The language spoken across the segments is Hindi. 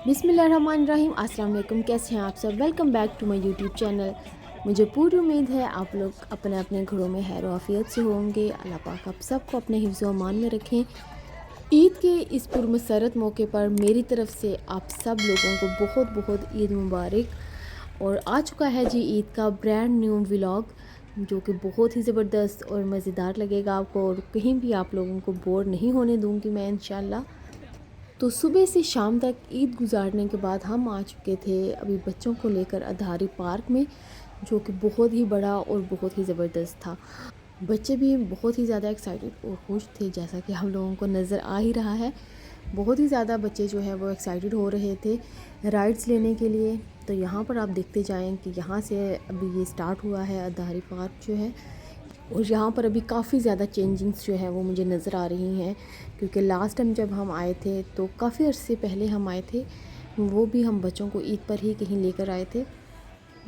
बिस्मिल्लाहिर्रहमानिर्रहीम। अस्सलाम वालेकुम। कैसे हैं आप सब? Welcome back to my YouTube channel. मुझे पूरी उम्मीद है आप लोग अपने अपने घरों में खैर आफियत से होंगे। अल्लाह पाक आप सबको अपने हिफ्ज़ व अमान में रखें। ईद के इस पुरमसरत मौके पर मेरी तरफ़ से आप सब लोगों को बहुत बहुत ईद मुबारक। और आ चुका है जी ईद का ब्रांड न्यू व्लॉग, जो कि बहुत ही ज़बरदस्त और मज़ेदार लगेगा आपको, और कहीं भी आप लोगों को बोर नहीं होने दूँगी मैं इंशाल्लाह। तो सुबह से शाम तक ईद गुजारने के बाद हम आ चुके थे अभी बच्चों को लेकर अधारी पार्क में, जो कि बहुत ही बड़ा और बहुत ही ज़बरदस्त था। बच्चे भी बहुत ही ज़्यादा एक्साइटेड और खुश थे, जैसा कि हम लोगों को नज़र आ ही रहा है। बहुत ही ज़्यादा बच्चे जो है वो एक्साइटेड हो रहे थे राइड्स लेने के लिए। तो यहाँ पर आप देखते जाएं कि यहाँ से अभी ये स्टार्ट हुआ है अधारी पार्क जो है, और यहाँ पर अभी काफ़ी ज़्यादा चेंजिंग्स जो है वो मुझे नज़र आ रही हैं, क्योंकि लास्ट टाइम जब हम आए थे तो काफ़ी अर्से पहले हम आए थे, वो भी हम बच्चों को ईद पर ही कहीं लेकर आए थे।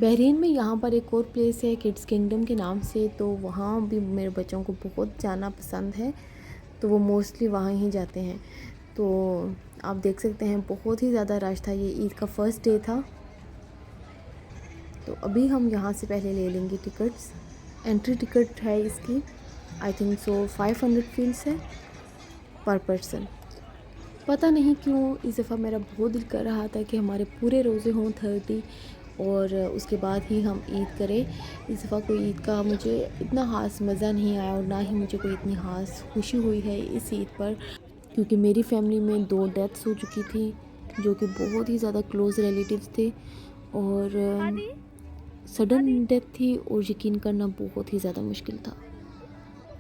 बहरीन में यहाँ पर एक और प्लेस है किड्स किंगडम के नाम से, तो वहाँ भी मेरे बच्चों को बहुत जाना पसंद है, तो वो मोस्टली वहाँ ही जाते हैं। तो आप देख सकते हैं बहुत ही ज़्यादा रश था, ये ईद का फर्स्ट डे था। तो अभी हम यहाँ से पहले ले लेंगे टिकट्स। एंट्री टिकट है इसकी आई थिंक सो 500 फीस है पर पर्सन। पता नहीं क्यों इस दफ़ा मेरा बहुत दिल कर रहा था कि हमारे पूरे रोज़े हों 30 और उसके बाद ही हम ईद करें। इस दफ़ा कोई ईद का मुझे इतना ख़ास मज़ा नहीं आया, और ना ही मुझे कोई इतनी ख़ास खुशी हुई है इस ईद पर, क्योंकि मेरी फैमिली में 2 डेथ्स हो चुकी थी जो कि बहुत ही ज़्यादा क्लोज़ रिलेटिव्स थे, और सडन डेथ थी, और यकीन करना बहुत ही ज़्यादा मुश्किल था।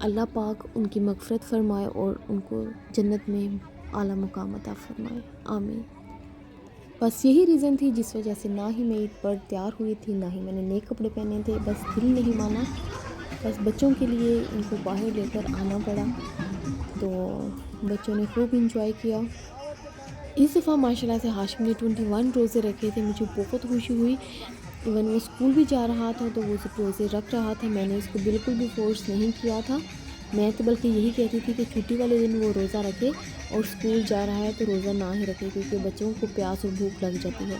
अल्लाह पाक उनकी मग़फ़िरत फ़रमाए और उनको जन्नत में आला मुक़ाम अता फ़रमाए, आमीन। बस यही रीज़न थी जिस वजह से ना ही मैं ईद पर तैयार हुई थी, ना ही मैंने नए कपड़े पहने थे। बस दिल नहीं माना, बस बच्चों के लिए इनको बाहर लेकर आना पड़ा। तो बच्चों ने खूब इंजॉय किया। इस दफ़ा माशाल्लाह से हाशिम ने 21 रोज़े रखे थे, मुझे बहुत खुशी हुई। इवन वो स्कूल भी जा रहा था तो वो रोज़े रख रहा था, मैंने उसको बिल्कुल भी फ़ोर्स नहीं किया था। मैं तो बल्कि यही कहती थी कि छुट्टी वाले दिन वो रोज़ा रखे, और स्कूल जा रहा है तो रोज़ा ना ही रखे, क्योंकि बच्चों को प्यास और भूख लग जाती है।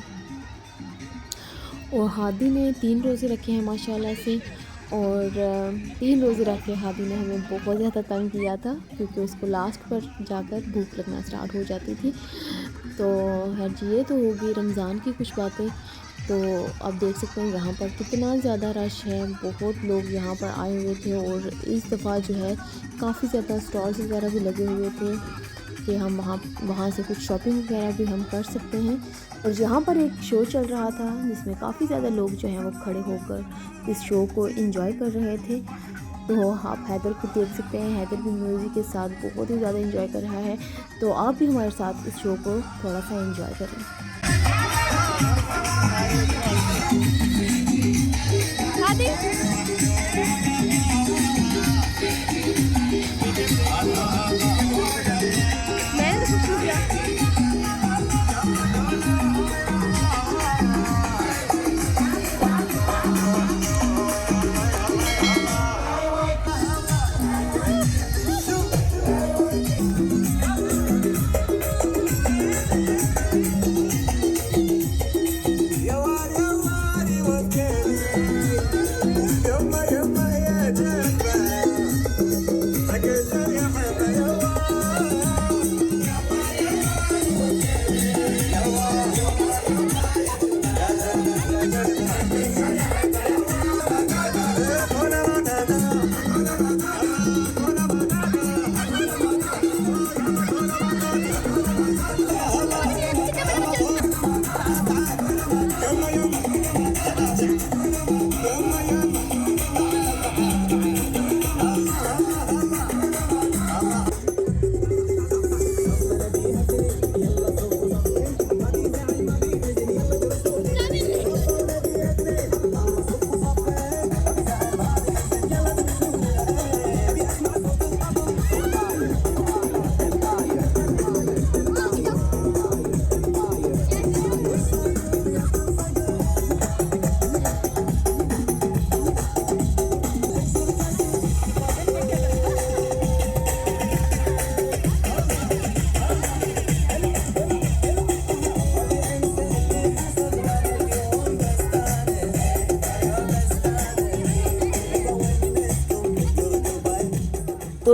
और हादी ने 3 रोज़े रखे हैं माशाल्लाह से, और 3 रोज़े रख के हादी ने हमें बहुत ज़्यादा तंग किया था, क्योंकि उसको लास्ट पर जाकर भूख लगना स्टार्ट हो जाती थी। तो खैर जी, ये तो होगी रमज़ान की कुछ बातें। तो आप देख सकते हैं यहाँ पर कितना ज़्यादा रश है, बहुत लोग यहाँ पर आए हुए थे, और इस दफ़ा जो है काफ़ी ज़्यादा स्टॉल्स वगैरह भी लगे हुए थे कि हम वहाँ से कुछ शॉपिंग वगैरह भी हम कर सकते हैं। और यहाँ पर एक शो चल रहा था जिसमें काफ़ी ज़्यादा लोग जो हैं वो खड़े होकर इस शो को एंजॉय कर रहे थे। तो आप हैदर को देख सकते हैं, हैदर भी म्यूज़िक के साथ बहुत ही ज़्यादा एंजॉय कर रहा है। तो आप भी हमारे साथ इस शो को थोड़ा सा एंजॉय करें। मैंने तो कुछ नहीं किया।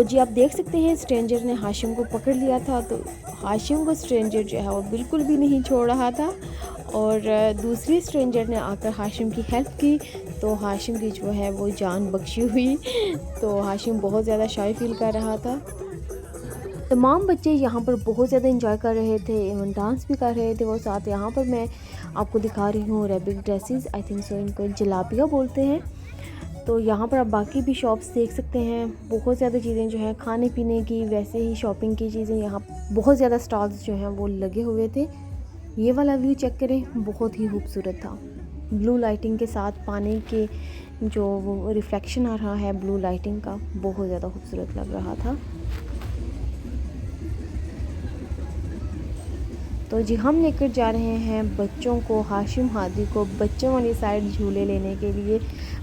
तो जी आप देख सकते हैं स्ट्रेंजर ने हाशिम को पकड़ लिया था, तो हाशिम को स्ट्रेंजर जो है वो बिल्कुल भी नहीं छोड़ रहा था और दूसरी स्ट्रेंजर ने आकर हाशिम की हेल्प की, तो हाशिम की जो है वो जान बख्शी हुई। तो हाशिम बहुत ज़्यादा शाय फील कर रहा था। तमाम बच्चे यहाँ पर बहुत ज़्यादा इंजॉय कर रहे थे, इवन डांस भी कर रहे थे वो साथ। यहाँ पर मैं आपको दिखा रही हूँ rabbit dresses, I think so इनको जलाबिया बोलते हैं। तो यहाँ पर आप बाकी भी शॉप्स देख सकते हैं, बहुत ज़्यादा चीज़ें जो हैं खाने पीने की, वैसे ही शॉपिंग की चीज़ें, यहाँ बहुत ज़्यादा स्टॉल्स जो हैं वो लगे हुए थे। ये वाला व्यू चेक करें, बहुत ही खूबसूरत था। ब्लू लाइटिंग के साथ पानी के जो वो रिफ्लेक्शन आ रहा है ब्लू लाइटिंग का, बहुत ज़्यादा खूबसूरत लग रहा था। तो जी हम लेकर जा रहे हैं बच्चों को, हाशिम हादी को बच्चों वाली साइड झूले लेने के लिए,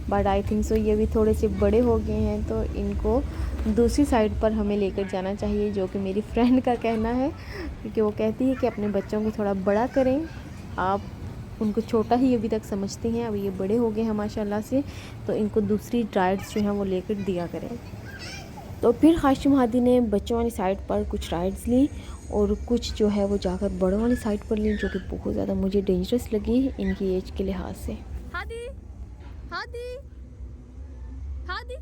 बट आई थिंक सो ये भी थोड़े से बड़े हो गए हैं, तो इनको दूसरी साइड पर हमें लेकर जाना चाहिए, जो कि मेरी फ्रेंड का कहना है, क्योंकि वो कहती है कि अपने बच्चों को थोड़ा बड़ा करें। आप उनको छोटा ही अभी तक समझते हैं, अभी ये बड़े हो गए हैं माशाल्लाह से, तो इनको दूसरी राइड्स जो हैं वो लेकर दिया करें। तो फिर हाशिम हादी ने बच्चों वाली साइड पर कुछ राइड्स ली और कुछ जो है वो जाकर बड़ों वाली साइड पर ली, जो कि बहुत ज़्यादा मुझे डेंजरस लगी इनकी एज के लिहाज से। हादी हादी हादी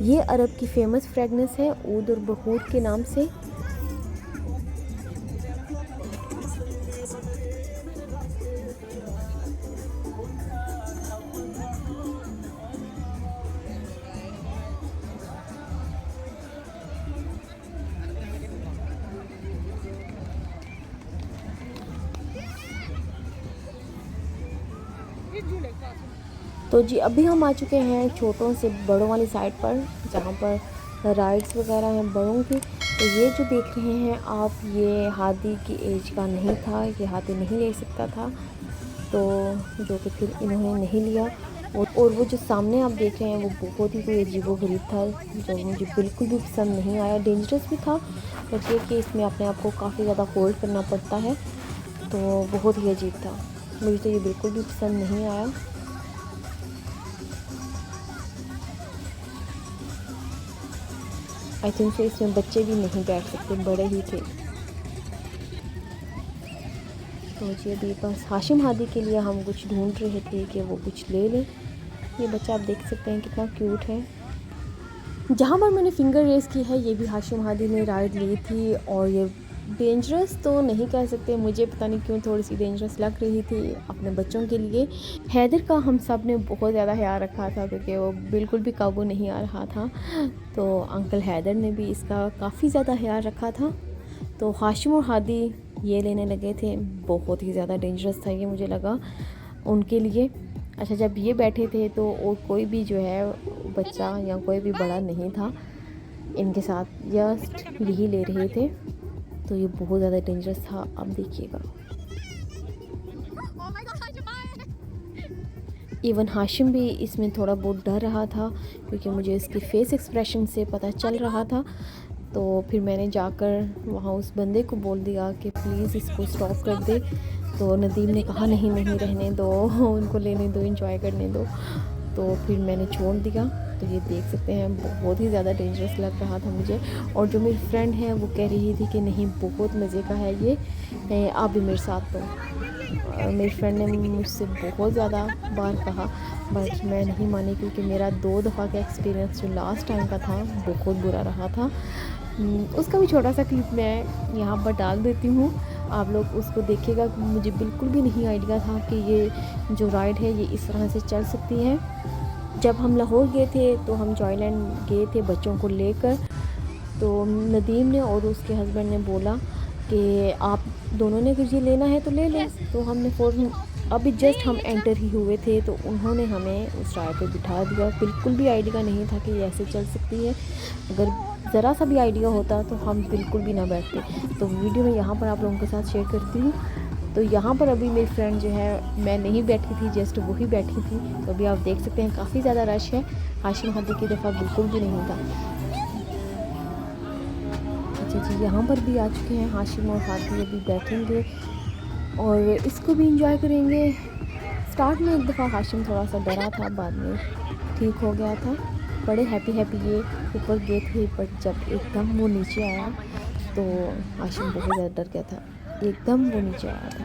ये अरब की फेमस फ्रेगनेंस है ऊद और बखूर के नाम से। तो जी अभी हम आ चुके हैं छोटों से बड़ों वाली साइड पर, जहाँ पर राइड्स वगैरह हैं बड़ों की। तो ये जो देख रहे हैं आप, ये हादी की एज का नहीं था, ये हादी नहीं ले सकता था, तो जो कि फिर इन्होंने नहीं लिया। और वो जो सामने आप देख रहे हैं वो बहुत ही कोई अजीबोगरीब था, जो मुझे बिल्कुल भी पसंद नहीं आया। डेंजरस भी था, बट ये कि इसमें अपने आप को काफ़ी ज़्यादा होल्ड करना पड़ता है, तो बहुत ही अजीब था, मुझे तो ये बिल्कुल भी पसंद नहीं आया। आई थिंक so इसमें बच्चे भी नहीं बैठ सकते, बड़े ही थे। तो जी अभी बस हाशिम हादी के लिए हम कुछ ढूंढ रहे थे कि वो कुछ ले लें। ये बच्चा आप देख सकते हैं कितना क्यूट है। जहाँ पर मैंने फिंगर रेस की है, ये भी हाशिम हादी ने राइड ली थी, और ये डेंजरस तो नहीं कह सकते, मुझे पता नहीं क्यों थोड़ी सी डेंजरस लग रही थी अपने बच्चों के लिए। हैदर का हम सब ने बहुत ज़्यादा ख्याल रखा था, क्योंकि वो बिल्कुल भी काबू नहीं आ रहा था, तो अंकल हैदर ने भी इसका काफ़ी ज़्यादा ख्याल रखा था। तो हाशिम और हादी ये लेने लगे थे, बहुत ही ज़्यादा डेंजरस था ये मुझे लगा उनके लिए। अच्छा, जब ये बैठे थे तो और कोई भी जो है बच्चा या कोई भी बड़ा नहीं था इनके साथ, जस्ट यही ले रहे थे, तो ये बहुत ज़्यादा डेंजरस था। आप देखिएगा, इवन हाशिम भी इसमें थोड़ा बहुत डर रहा था, क्योंकि मुझे इसके फेस एक्सप्रेशन से पता चल रहा था। तो फिर मैंने जाकर वहाँ उस बंदे को बोल दिया कि प्लीज़ इसको स्टॉप कर दे। तो नदीम ने कहा नहीं नहीं रहने दो, उनको लेने दो, एंजॉय करने दो। तो फिर मैंने छोड़ दिया। तो ये देख सकते हैं बहुत ही ज़्यादा डेंजरस लग रहा था मुझे, और जो मेरी फ्रेंड है वो कह रही थी कि नहीं बहुत मज़े का है ये, आप भी मेरे साथ तो। मेरी फ्रेंड ने मुझसे बहुत ज़्यादा बार कहा, बट मैं नहीं मानी, क्योंकि मेरा 2 दफ़ा का एक्सपीरियंस जो लास्ट टाइम का था बहुत बुरा रहा था। उसका भी छोटा सा क्लिप मैं यहाँ पर डाल देती हूँ, आप लोग उसको देखिएगा। मुझे बिल्कुल भी नहीं आइडिया था कि ये जो राइड है ये इस तरह से चल सकती है। जब हम लाहौर गए थे तो हम जॉयलैंड गए थे बच्चों को लेकर, तो नदीम ने और उसके हस्बैंड ने बोला कि आप दोनों ने कुछ ये लेना है तो ले लें। तो हमने फ़ौरन, अभी जस्ट हम एंटर ही हुए थे, तो उन्होंने हमें उस राइड पे बिठा दिया। बिल्कुल भी आइडिया नहीं था कि ये ऐसे चल सकती है, अगर ज़रा सा भी आइडिया होता तो हम बिल्कुल भी ना बैठते। तो वीडियो में यहाँ पर आप लोगों के साथ शेयर करती हूँ। तो यहाँ पर अभी मेरी फ्रेंड जो है, मैं नहीं बैठी थी, जस्ट वही बैठी थी। तो अभी आप देख सकते हैं काफ़ी ज़्यादा रश है, हाशिम हादी की दफ़ा बिल्कुल भी नहीं था। अच्छा जी, यहाँ पर भी आ चुके हैं हाशिम और हादी, अभी बैठेंगे और इसको भी इंजॉय करेंगे। स्टार्ट में एक दफ़ा हाशिम थोड़ा सा डरा था, बाद में ठीक हो गया था। बड़े हैप्पी ये ऊपर गए थे, बट जब एकदम वो नीचे आया तो हाशिम बहुत ज़्यादा डर गया था, एकदम वो नीचे आया था।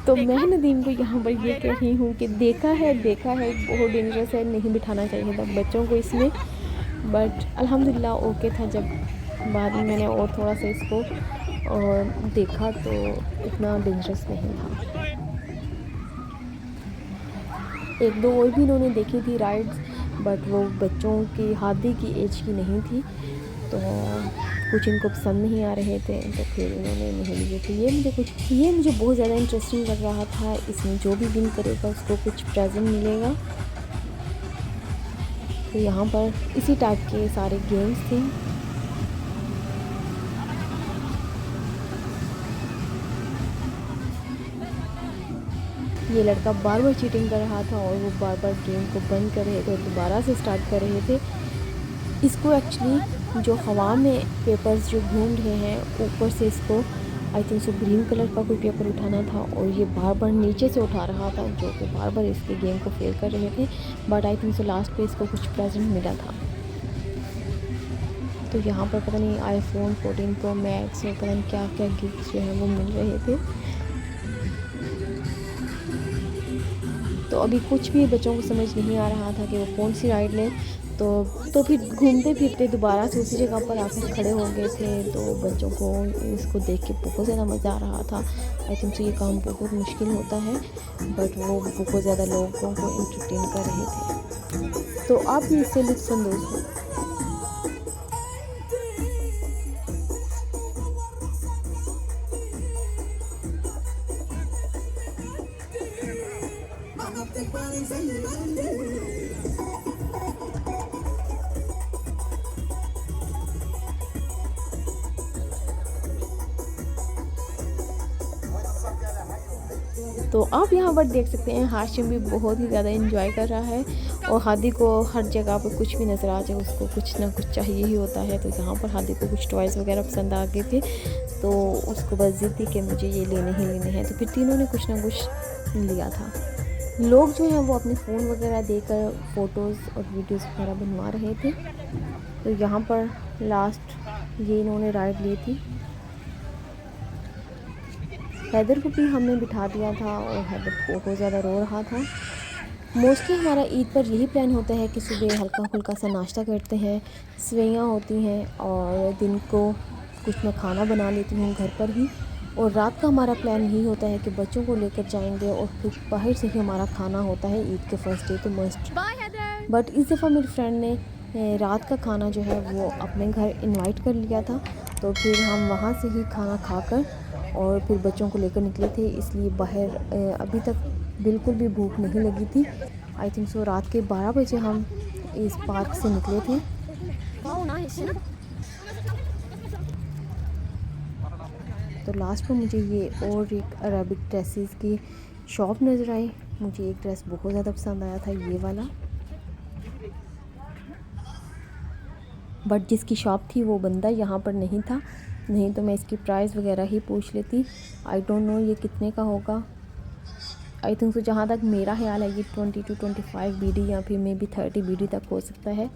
तो मैं नदीम को यहाँ पर ये कह रही हूँ कि देखा है बहुत डेंजरस है, नहीं बिठाना चाहिए था बच्चों को इसमें, बट अल्हम्दुलिल्लाह ओके था। जब बाद में मैंने और थोड़ा सा इसको और देखा तो इतना डेंजरस नहीं था। एक दो और भी इन्होंने देखी थी राइड्स, बट वो बच्चों की हादी की एज की नहीं थी, तो कुछ इनको पसंद नहीं आ रहे थे, तो फिर इन्होंने नहीं लिए थे। ये मुझे बहुत ज़्यादा इंटरेस्टिंग लग रहा था। इसमें जो भी विन करेगा उसको कुछ प्रेजेंट मिलेगा। तो यहाँ पर इसी टाइप के सारे गेम्स थे। ये लड़का बार बार चीटिंग कर रहा था और वो बार बार गेम को बंद कर रहे थे और दोबारा से स्टार्ट कर रहे थे। इसको एक्चुअली जो हवा में पेपर्स जो घूम रहे हैं ऊपर से, इसको I think so green colour का कोई पेपर उठाना था और ये बार बार नीचे से उठा रहा था, जो कि बार बार इसके गेम को फेल कर रहे थे। But I think so last पे इसको कुछ प्रेजेंट मिला था। तो यहाँ पर पता नहीं iPhone 14 Pro Max और पता नहीं क्या क्या गिफ्ट जो है वो मिल रहे थे। तो अभी कुछ भी बच्चों को समझ नहीं आ रहा था कि वो कौन सी राइड लें, तो फिर घूमते फिरते दोबारा से उसी जगह पर आकर खड़े हो गए थे। तो बच्चों को इसको देख के बहुत ज़्यादा मज़ा आ रहा था। आई थिंक सो ये काम बहुत मुश्किल होता है, बट वो बहुत ज़्यादा लोगों को इंटरटेन कर रहे थे। तो आप भी इससे लुत्फ़अंदोज़ हो। तो आप यहाँ पर देख सकते हैं हाशिम भी बहुत ही ज़्यादा एंजॉय कर रहा है और हादी को हर जगह पर कुछ भी नज़र आ जाए उसको कुछ ना कुछ चाहिए ही होता है। तो यहाँ पर हादी को कुछ टॉयज़ वगैरह पसंद आ गए थे, तो उसको बस ज़िद थी कि मुझे ये लेने ही लेने हैं। तो फिर तीनों ने कुछ ना कुछ लिया था। लोग जो हैं वो अपने फ़ोन वगैरह देकर फ़ोटोज़ और वीडियोज़ वगैरह बनवा रहे थे। तो यहाँ पर लास्ट ये इन्होंने राइड ली थी। हैदर को भी हमने बिठा दिया था और हैदर बहुत ज़्यादा रो रहा था। मोस्टली हमारा ईद पर यही प्लान होता है कि सुबह हल्का फुल्का सा नाश्ता करते हैं, सेवइयाँ होती हैं और दिन को कुछ मैं खाना बना लेती हूँ घर पर ही, और रात का हमारा प्लान यही होता है कि बच्चों को लेकर जाएंगे और फिर बाहर से ही हमारा खाना होता है ईद के फर्स्ट डे तो मस्ट। बट इस दफ़ा मेरी फ्रेंड ने रात का खाना जो है वो अपने घर इनवाइट कर लिया था, तो फिर हम वहाँ से ही खाना खाकर और फिर बच्चों को लेकर निकले थे। इसलिए बाहर अभी तक बिल्कुल भी भूख नहीं लगी थी। आई थिंक सो रात के 12 बजे हम इस पार्क से निकले थे। तो लास्ट में मुझे ये और एक अरबिक ड्रेसेस की शॉप नज़र आई। मुझे एक ड्रेस बहुत ज़्यादा पसंद आया था, ये वाला, बट जिसकी शॉप थी वो बंदा यहाँ पर नहीं था, नहीं तो मैं इसकी प्राइस वगैरह ही पूछ लेती। आई डोंट नो ये कितने का होगा। आई थिंक सो जहाँ तक मेरा ख्याल है ये 20 to 25 BD या फिर मे बी 30 BD तक हो सकता है।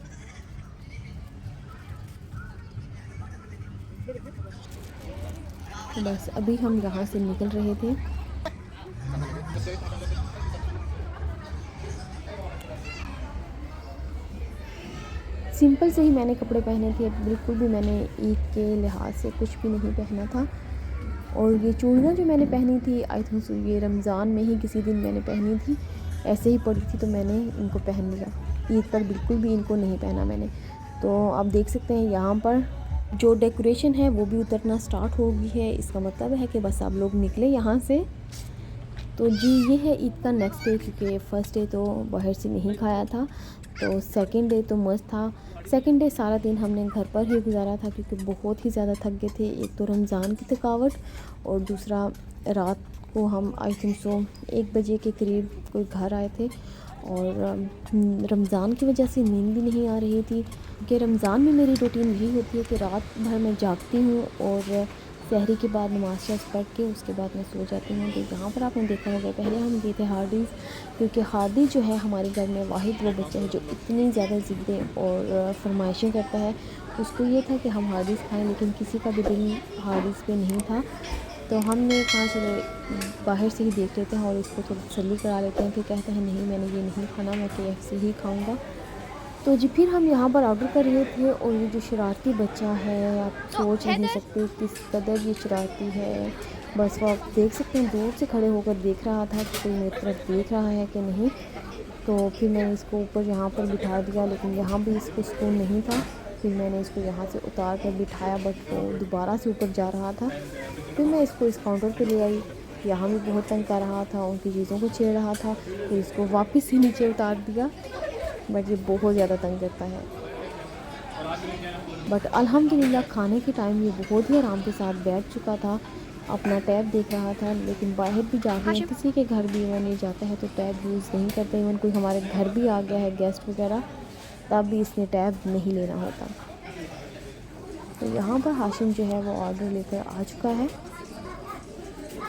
तो बस अभी हम यहाँ से निकल रहे थे। सिंपल से ही मैंने कपड़े पहने थे, बिल्कुल भी मैंने ईद के लिहाज से कुछ भी नहीं पहना था। और ये चूड़ियाँ जो मैंने पहनी थी आई थिंक सो ये रमज़ान में ही किसी दिन मैंने पहनी थी, ऐसे ही पड़ी थी तो मैंने इनको पहन लिया। ईद पर बिल्कुल भी इनको नहीं पहना मैंने। तो आप देख सकते हैं यहाँ पर जो डेकोरेशन है वो भी उतरना स्टार्ट हो गई है। इसका मतलब है कि बस आप लोग निकले यहाँ से। तो जी ये है ईद का नेक्स्ट डे, क्योंकि फ़र्स्ट डे तो बाहर से नहीं खाया था, तो सेकंड डे तो मस्त था। सेकंड डे सारा दिन हमने घर पर ही गुजारा था क्योंकि बहुत ही ज़्यादा थक गए थे। एक तो रमज़ान की थकावट और दूसरा रात को हम आई थिंक सो 1 बजे के करीब कोई घर आए थे और रमज़ान की वजह से नींद भी नहीं आ रही थी, क्योंकि रमज़ान में मेरी रूटीन यही होती है कि रात भर मैं जागती हूँ और सहरी के बाद नमाज़ पढ़ के उसके बाद मैं सो जाती हूँ। तो यहाँ पर आपने देखा होगा, पहले हम गए थे हार्डीज़, क्योंकि हार्डी जो है हमारे घर में वाहिद वो बच्चा है जो इतनी ज़्यादा ज़िद्दें और फरमाइशें करता है। उसको ये था कि हम हार्डीज़ खाएँ, लेकिन किसी का भी दिल हार्डीज़ पे नहीं था। तो हमने कहा चलो बाहर से ही देख लेते हैं और इसको थोड़ी तसल्ली करा लेते हैं। फिर कहता है नहीं, मैंने ये नहीं खाना, मैं KFC ही खाऊँगा। तो जी फिर हम यहाँ पर ऑर्डर कर रहे थे और ये जो शरारती बच्चा है, आप सोच नहीं सकते किस कदर ये शरारती है। बस वो आप देख सकते हैं, दूर से खड़े होकर देख रहा था कि कोई मेरी तरफ देख रहा है कि नहीं। तो फिर मैंने इसको ऊपर यहाँ पर बिठा दिया, लेकिन यहाँ भी इसको सुकून नहीं था। फिर मैंने इसको यहाँ से उतार कर बिठाया, बट वो दोबारा से ऊपर जा रहा था। फिर मैं इसको इस काउंटर पे ले आई, यहाँ भी बहुत तंग कर रहा था, उनकी चीज़ों को छेड़ रहा था। फिर इसको वापस ही नीचे उतार दिया, बट ये बहुत ज़्यादा तंग करता है। बट अल्हम्दुलिल्लाह खाने के टाइम ये बहुत ही आराम के साथ बैठ चुका था, अपना टैब देख रहा था। लेकिन बाहर भी जाके किसी के घर भी इवन ये जाता है तो टैब यूज़ नहीं करते। इवन कोई हमारे घर भी आ गया है गेस्ट वगैरह, तब भी इसने टैब नहीं लेना होता। तो यहाँ पर हाशिम जो है वो ऑर्डर लेकर आ चुका है।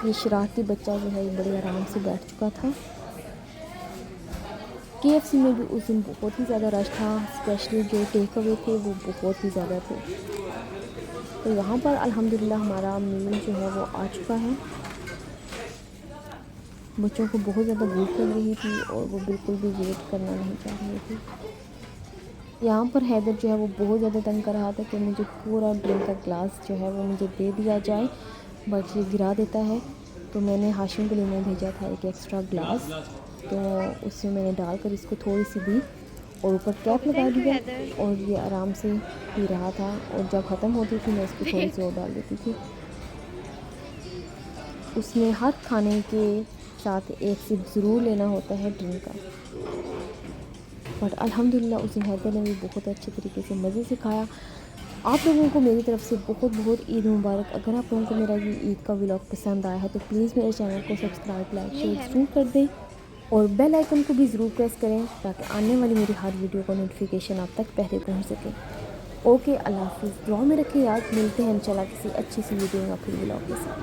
ये शरारती बच्चा जो है ये बड़े आराम से बैठ चुका था। KFC में भी उस दिन बहुत ही ज़्यादा रश था, स्पेशली जो टेक अवे थे वो बहुत ही ज़्यादा थे। तो यहाँ पर अल्हम्दुलिल्लाह हमारा मील जो है वो आ चुका है। बच्चों को बहुत ज़्यादा भूख लग रही थी और वो बिल्कुल भी वेट करना नहीं चाह रहे थे। यहाँ पर हैदर जो है वो बहुत ज़्यादा तंग कर रहा था कि मुझे पूरा ड्रिंक का ग्लास जो है वो मुझे दे दिया जाए, बट ये गिरा देता है। तो मैंने हाशिम के लिए मैं भेजा था एक एक्स्ट्रा ग्लास, तो उसमें मैंने डालकर इसको थोड़ी सी दी और ऊपर कैप लगा दिया और ये आराम से पी रहा था। और जब ख़त्म होती थी मैं इसको थोड़ी सी और डाल देती थी। उसमें हर खाने के साथ एक सिप ज़रूर लेना होता है ड्रिंक का। बट अल्हम्दुलिल्लाह उस दिन हैदर ने भी बहुत अच्छे तरीके से मज़े से खाया। आप लोगों को मेरी तरफ से बहुत बहुत ईद मुबारक। अगर आप लोगों को मेरा ये ईद का व्लॉग पसंद आया है तो प्लीज़ मेरे चैनल को सब्सक्राइब, लाइक, शेयर ज़रूर कर दें और बेल आइकन को भी ज़रूर प्रेस करें ताकि आने वाली मेरी हर वीडियो का नोटिफिकेशन आप तक पहले पहुंच सके। ओके, अल्लाह हाफ़िज़। दुआ में रखिए याद, मिलते हैं इंशाल्लाह किसी अच्छी सी वीडियो या फिर व्लॉग के साथ।